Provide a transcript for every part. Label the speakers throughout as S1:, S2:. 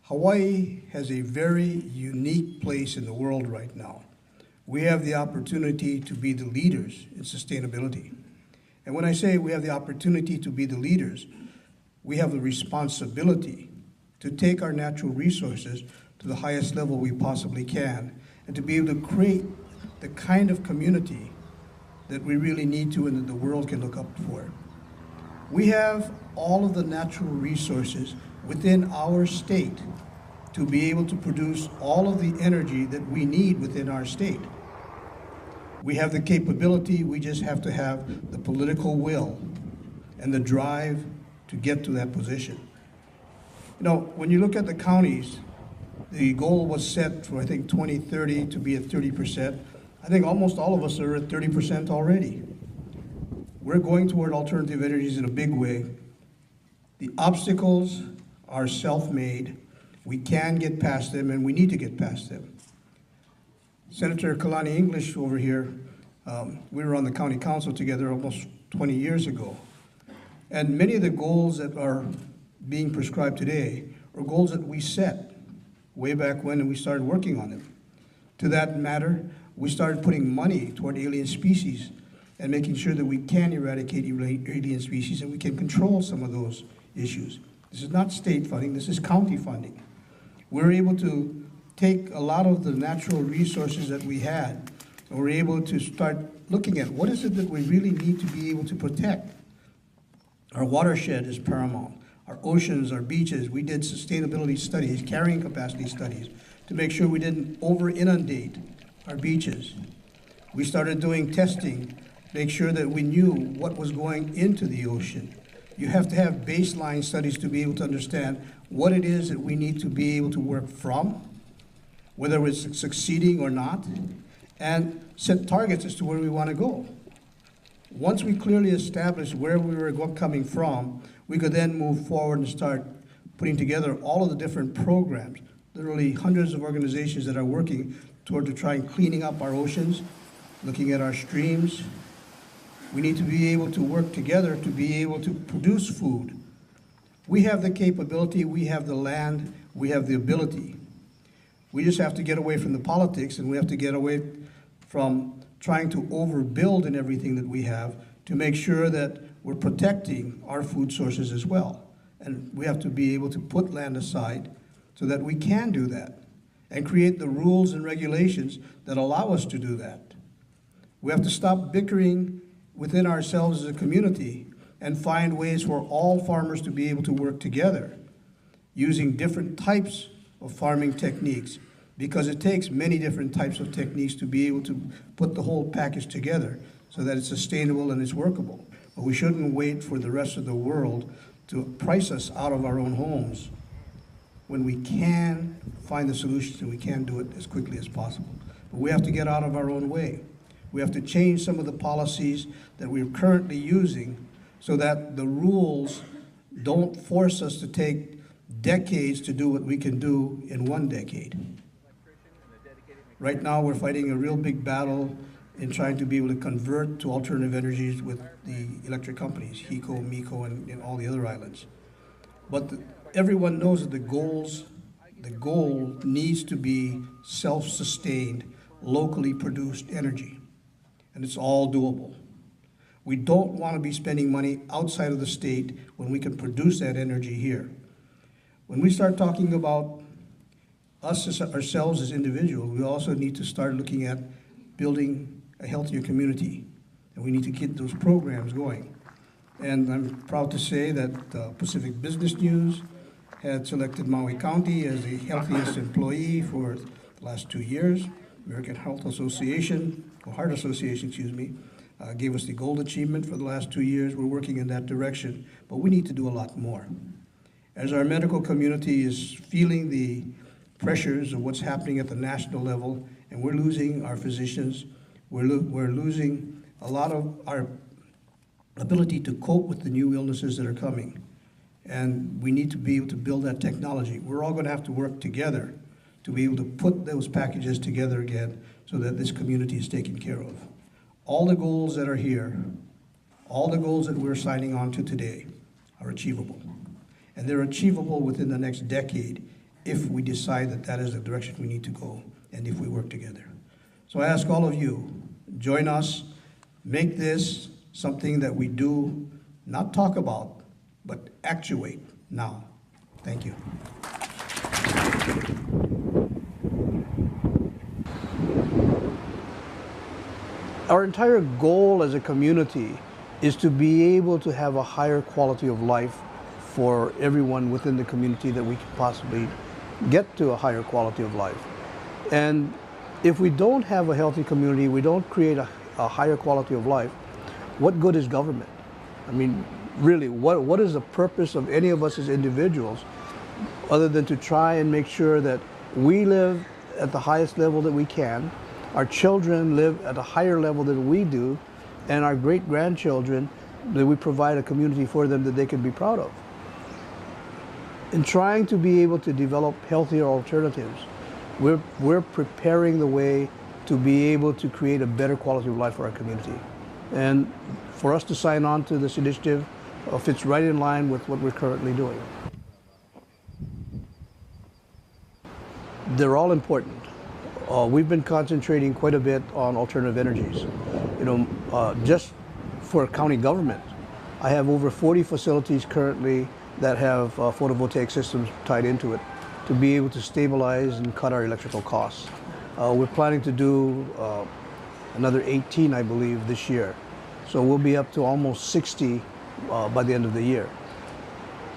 S1: Hawaii has a very unique place in the world right now. We have the opportunity to be the leaders in sustainability. And when I say we have the opportunity to be the leaders, we have the responsibility to take our natural resources to the highest level we possibly can and to be able to create the kind of community that we really need to and that the world can look up for. We have all of the natural resources within our state to be able to produce all of the energy that we need within our state. We have the capability, we just have to have the political will and the drive to get to that position. You know, when you look at the counties, the goal was set for, I think, 2030 to be at 30%. I think almost all of us are at 30% already. We're going toward alternative energies in a big way. The obstacles are self-made. We can get past them, and we need to get past them. Senator Kalani English over here, we were on the county council together almost 20 years ago. And many of the goals that are being prescribed today are goals that we set way back when, and we started working on them. To that matter, we started putting money toward alien species and making sure that we can eradicate alien species and we can control some of those issues. This is not state funding, this is county funding. We're able to take a lot of the natural resources that we had, and we're able to start looking at what is it that we really need to be able to protect. Our watershed is paramount. Our oceans, our beaches, we did sustainability studies, carrying capacity studies, to make sure we didn't over-inundate our beaches. We started doing testing, make sure that we knew what was going into the ocean. You have to have baseline studies to be able to understand what it is that we need to be able to work from, whether it's succeeding or not, and set targets as to where we want to go. Once we clearly establish where we were coming from, we could then move forward and start putting together all of the different programs, literally hundreds of organizations that are working toward to try and cleaning up our oceans, looking at our streams. We need to be able to work together to be able to produce food. We have the capability, we have the land, we have the ability. We just have to get away from the politics, and we have to get away from trying to overbuild in everything that we have to make sure that we're protecting our food sources as well. And we have to be able to put land aside so that we can do that and create the rules and regulations that allow us to do that. We have to stop bickering within ourselves as a community and find ways for all farmers to be able to work together using different types of farming techniques, because it takes many different types of techniques to be able to put the whole package together so that it's sustainable and it's workable. But we shouldn't wait for the rest of the world to price us out of our own homes when we can find the solutions and we can do it as quickly as possible. But we have to get out of our own way. We have to change some of the policies that we're currently using so that the rules don't force us to take decades to do what we can do in 1 decade. Right now, we're fighting a real big battle in trying to be able to convert to alternative energies with the electric companies, HECO, MECO, and all the other islands. But everyone knows that the goal needs to be self-sustained, locally produced energy, and it's all doable. We don't want to be spending money outside of the state when we can produce that energy here. When we start talking about us as ourselves as individuals, we also need to start looking at building a healthier community, and we need to get those programs going. And I'm proud to say that Pacific Business News had selected Maui County as the healthiest employee for the last 2 years. American Heart Association, excuse me, gave us the gold achievement for the last 2 years. We're working in that direction, but we need to do a lot more. As our medical community is feeling the pressures of what's happening at the national level, and we're losing our physicians, we're losing a lot of our ability to cope with the new illnesses that are coming. And we need to be able to build that technology. We're all going to have to work together to be able to put those packages together again so that this community is taken care of. All the goals that are here, all the goals that we're signing on to today are achievable. And they're achievable within the next decade if we decide that that is the direction we need to go and if we work together. So I ask all of you, join us, make this something that we do, not talk about, but actuate now. Thank you. Our entire goal as a community is to be able to have a higher quality of life for everyone within the community, that we can possibly get to a higher quality of life. And if we don't have a healthy community, we don't create a higher quality of life, what good is government? I mean, really, what is the purpose of any of us as individuals other than to try and make sure that we live at the highest level that we can, our children live at a higher level than we do, and our great-grandchildren, that we provide a community for them that they can be proud of. In trying to be able to develop healthier alternatives, we're preparing the way to be able to create a better quality of life for our community. And for us to sign on to this initiative fits right in line with what we're currently doing. They're all important. We've been concentrating quite a bit on alternative energies. You know, just for county government, I have over 40 facilities currently that have photovoltaic systems tied into it to be able to stabilize and cut our electrical costs. We're planning to do another 18, I believe, this year. So we'll be up to almost 60 by the end of the year.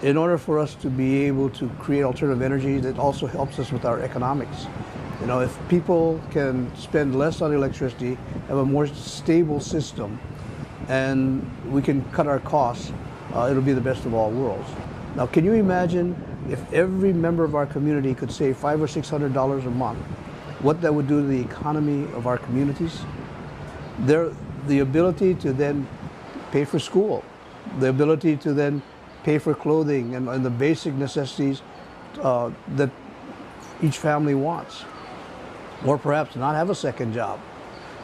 S1: In order for us to be able to create alternative energy, that also helps us with our economics. You know, if people can spend less on electricity, have a more stable system, and we can cut our costs, it'll be the best of all worlds. Now, can you imagine if every member of our community could save $500 or $600 a month, what that would do to the economy of our communities? The ability to then pay for school, the ability to then pay for clothing and the basic necessities that each family wants, or perhaps not have a second job.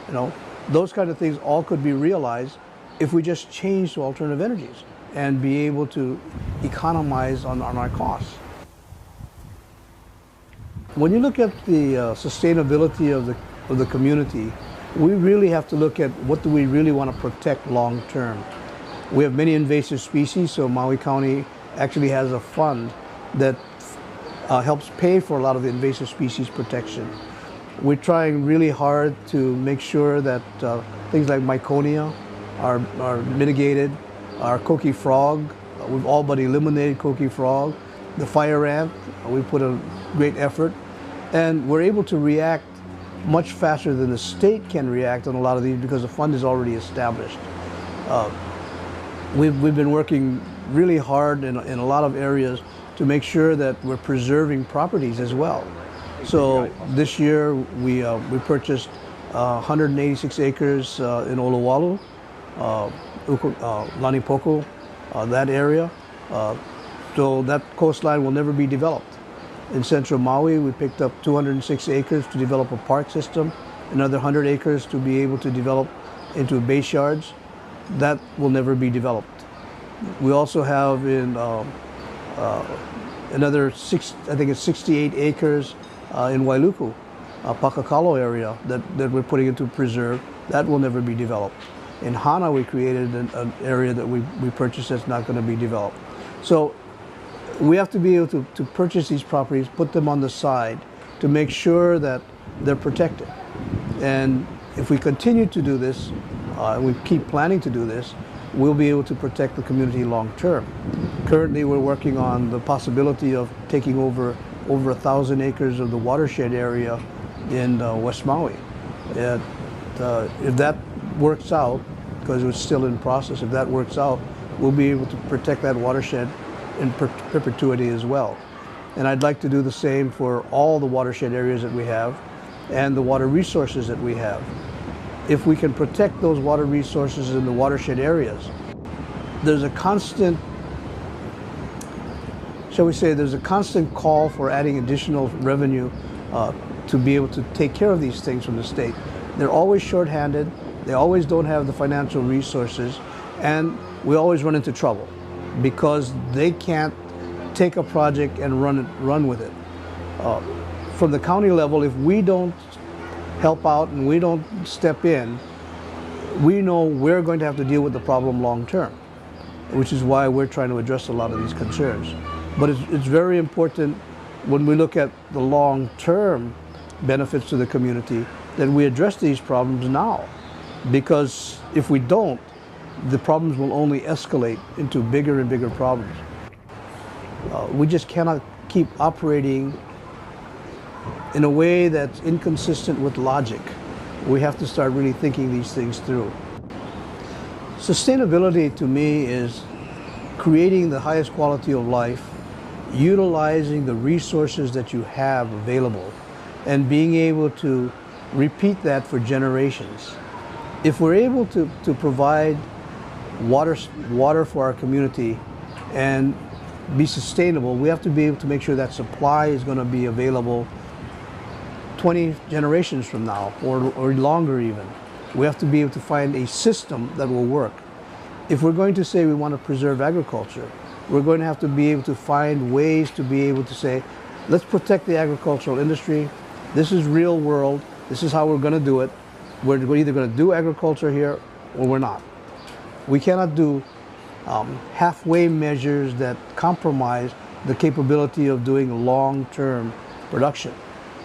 S1: You know, those kind of things all could be realized if we just change to alternative energies and be able to economize on our costs. When you look at the sustainability of the community, we really have to look at what do we really want to protect long term. We have many invasive species, so Maui County actually has a fund that helps pay for a lot of the invasive species protection. We're trying really hard to make sure that things like Myconia are mitigated. Our coqui frog, we've all but eliminated coqui frog. The fire ant, we put a great effort. And we're able to react much faster than the state can react on a lot of these because the fund is already established. We've been working really hard in a lot of areas to make sure that we're preserving properties as well. So this year we purchased 186 acres in Olowalu, Lanipoku, that area. So that coastline will never be developed. In central Maui, we picked up 206 acres to develop a park system, another 100 acres to be able to develop into base yards. That will never be developed. We also have in another I think it's 68 acres in Wailuku, Pakakalo area that we're putting into preserve. That will never be developed. In Hana, we created an area that we purchased that's not going to be developed. So we have to be able to purchase these properties, put them on the side to make sure that they're protected. And if we continue to do this, and we keep planning to do this, we'll be able to protect the community long term. Currently, we're working on the possibility of taking over 1,000 acres of the watershed area in West Maui. If that works out, because it's still in process, if that works out, we'll be able to protect that watershed in perpetuity as well. And I'd like to do the same for all the watershed areas that we have and the water resources that we have. If we can protect those water resources in the watershed areas, there's a constant, shall we say, there's a constant call for adding additional revenue to be able to take care of these things from the state. They're always shorthanded, they always don't have the financial resources, and we always run into trouble because they can't take a project and run with it.
S2: From the county level, if we don't help out and we don't step in, we know we're going to have to deal with the problem long term, which is why we're trying to address a lot of these concerns. But it's very important when we look at the long term benefits to the community that we address these problems now, because if we don't, the problems will only escalate into bigger and bigger problems. We just cannot keep operating in a way that's inconsistent with logic. We have to start really thinking these things through. Sustainability to me is creating the highest quality of life, utilizing the resources that you have available, and being able to repeat that for generations. If we're able to provide water for our community and be sustainable, we have to be able to make sure that supply is going to be available 20 generations from now, or longer even. We have to be able to find a system that will work. If we're going to say we want to preserve agriculture, we're going to have to be able to find ways to be able to say, let's protect the agricultural industry. This is real world. This is how we're going to do it. We're either going to do agriculture here or we're not. We cannot do halfway measures that compromise the capability of doing long-term production.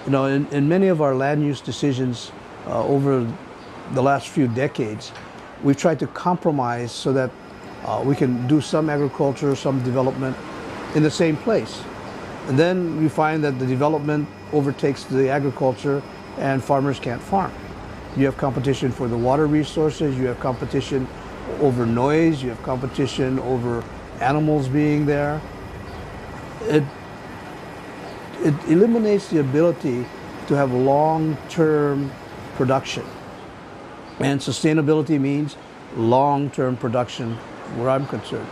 S2: You know, in many of our land use decisions over the last few decades, we've tried to compromise so that we can do some agriculture, some development in the same place. And then we find that the development overtakes the agriculture and farmers can't farm. You have competition for the water resources, you have competition over noise, you have competition over animals being there. It eliminates the ability to have long-term production. And sustainability means long-term production, where I'm concerned.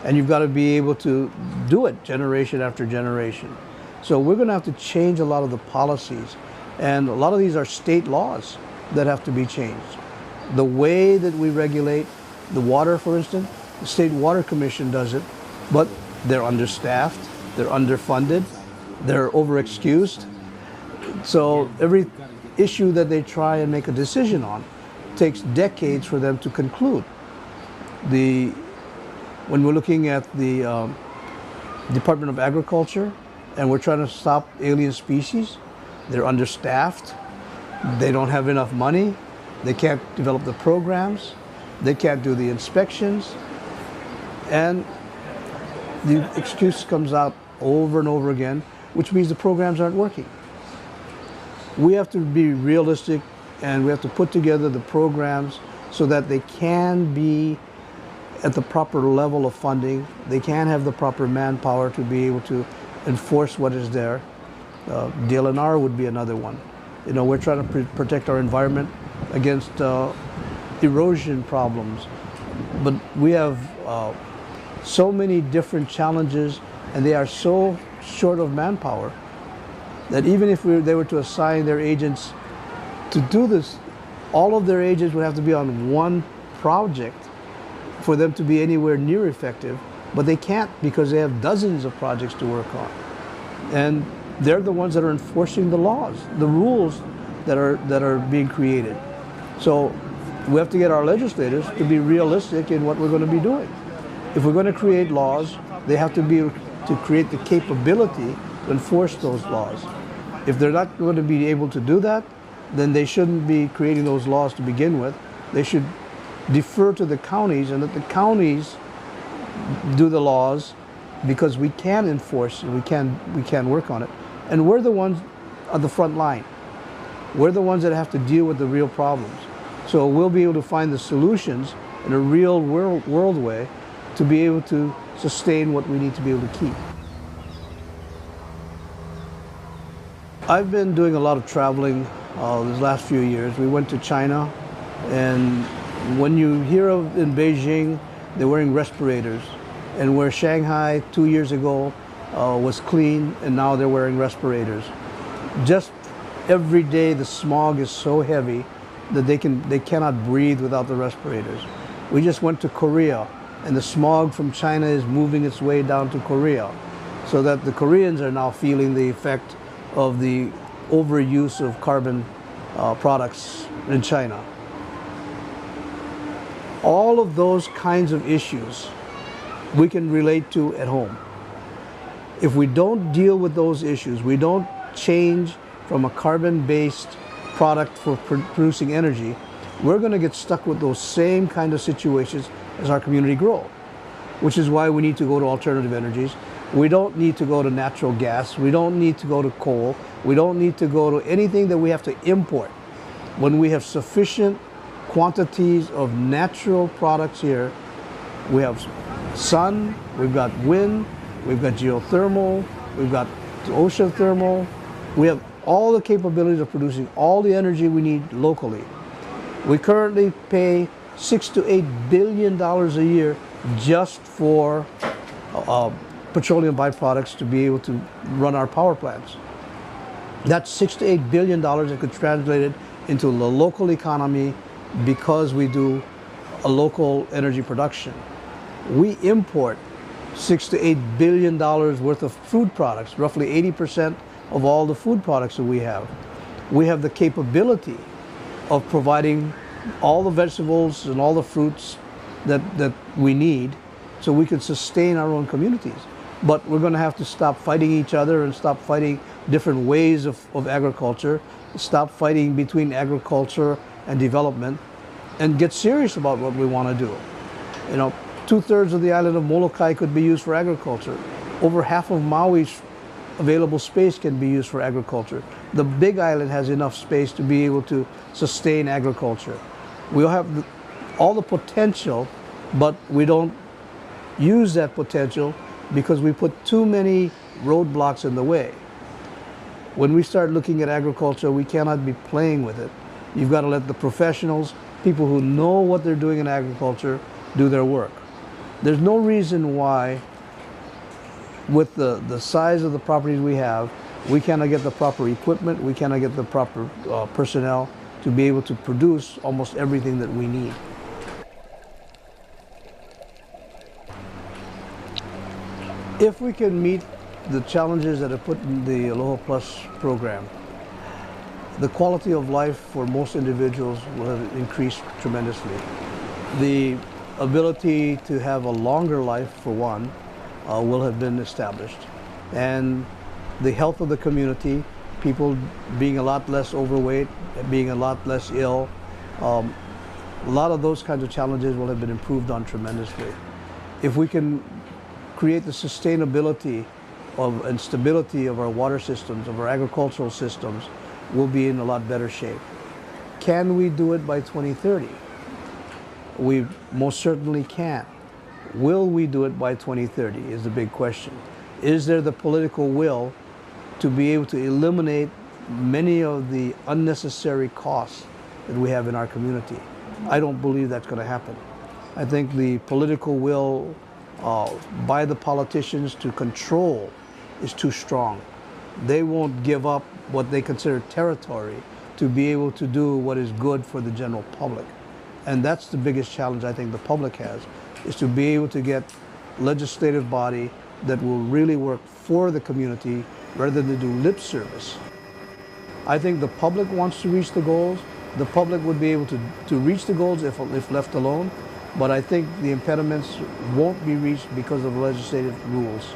S2: And you've got to be able to do it generation after generation. So we're going to have to change a lot of the policies. And a lot of these are state laws that have to be changed. The way that we regulate the water, for instance, the State Water Commission does it, but they're understaffed, they're underfunded, they're overexcused. So every issue that they try and make a decision on takes decades for them to conclude. When we're looking at the Department of Agriculture and we're trying to stop alien species, they're understaffed, they don't have enough money, they can't develop the programs, they can't do the inspections, and the excuse comes out over and over again, which means the programs aren't working. We have to be realistic and we have to put together the programs so that they can be at the proper level of funding, they can have the proper manpower to be able to enforce what is there. DLNR would be another one. You know, we're trying to protect our environment against erosion problems, but we have so many different challenges and they are so short of manpower that even if they were to assign their agents to do this, all of their agents would have to be on one project for them to be anywhere near effective, but they can't because they have dozens of projects to work on. And they're the ones that are enforcing the laws, the rules that are being created. So we have to get our legislators to be realistic in what we're going to be doing. If we're going to create laws, they have to be to create the capability to enforce those laws. If they're not going to be able to do that, then they shouldn't be creating those laws to begin with. They should defer to the counties and let the counties do the laws, because we can enforce and we can work on it. And we're the ones on the front line. We're the ones that have to deal with the real problems. So we'll be able to find the solutions in a real world way to be able to sustain what we need to be able to keep. I've been doing a lot of traveling these last few years. We went to China, and when you hear of in Beijing, they're wearing respirators. And where Shanghai 2 years ago was clean, and now they're wearing respirators. Just every day the smog is so heavy that they cannot breathe without the respirators. We just went to Korea, and the smog from China is moving its way down to Korea, so that the Koreans are now feeling the effect of the overuse of carbon products in China. All of those kinds of issues we can relate to at home. If we don't deal with those issues, we don't change from a carbon-based product for producing energy, we're going to get stuck with those same kind of situations as our community grow, which is why we need to go to alternative energies. We don't need to go to natural gas. We don't need to go to coal. We don't need to go to anything that we have to import. When we have sufficient quantities of natural products here, we have sun, we've got wind, we've got geothermal, we've got ocean thermal. We have all the capabilities of producing all the energy we need locally. We currently pay $6 to $8 billion a year just for petroleum byproducts to be able to run our power plants. That's $6 to $8 billion that could translate it into the local economy because we do a local energy production. We import $6 to $8 billion worth of food products, roughly 80% of all the food products that we have. We have the capability of providing all the vegetables and all the fruits that we need so we can sustain our own communities. But we're going to have to stop fighting each other and stop fighting different ways of agriculture, stop fighting between agriculture and development, and get serious about what we want to do. You know, 2/3 of the island of Molokai could be used for agriculture. Over half of Maui's available space can be used for agriculture. The Big Island has enough space to be able to sustain agriculture. We'll have all the potential, but we don't use that potential because we put too many roadblocks in the way. When we start looking at agriculture, we cannot be playing with it. You've got to let the professionals, people who know what they're doing in agriculture, do their work. There's no reason why, with the size of the properties we have, we cannot get the proper equipment, we cannot get the proper personnel to be able to produce almost everything that we need. If we can meet the challenges that are put in the Aloha Plus program, the quality of life for most individuals will have increased tremendously. The ability to have a longer life, for one, will have been established. And the health of the community, people being a lot less overweight, being a lot less ill, a lot of those kinds of challenges will have been improved on tremendously. If we can create the sustainability and stability of our water systems, of our agricultural systems, we'll be in a lot better shape. Can we do it by 2030? We most certainly can. Will we do it by 2030 is the big question. Is there the political will to be able to eliminate many of the unnecessary costs that we have in our community? I don't believe that's going to happen. I think the political will by the politicians to control is too strong. They won't give up what they consider territory to be able to do what is good for the general public. And that's the biggest challenge I think the public has, is to be able to get legislative body that will really work for the community rather than do lip service. I think the public wants to reach the goals. The public would be able to reach the goals if left alone, but I think the impediments won't be reached because of legislative rules.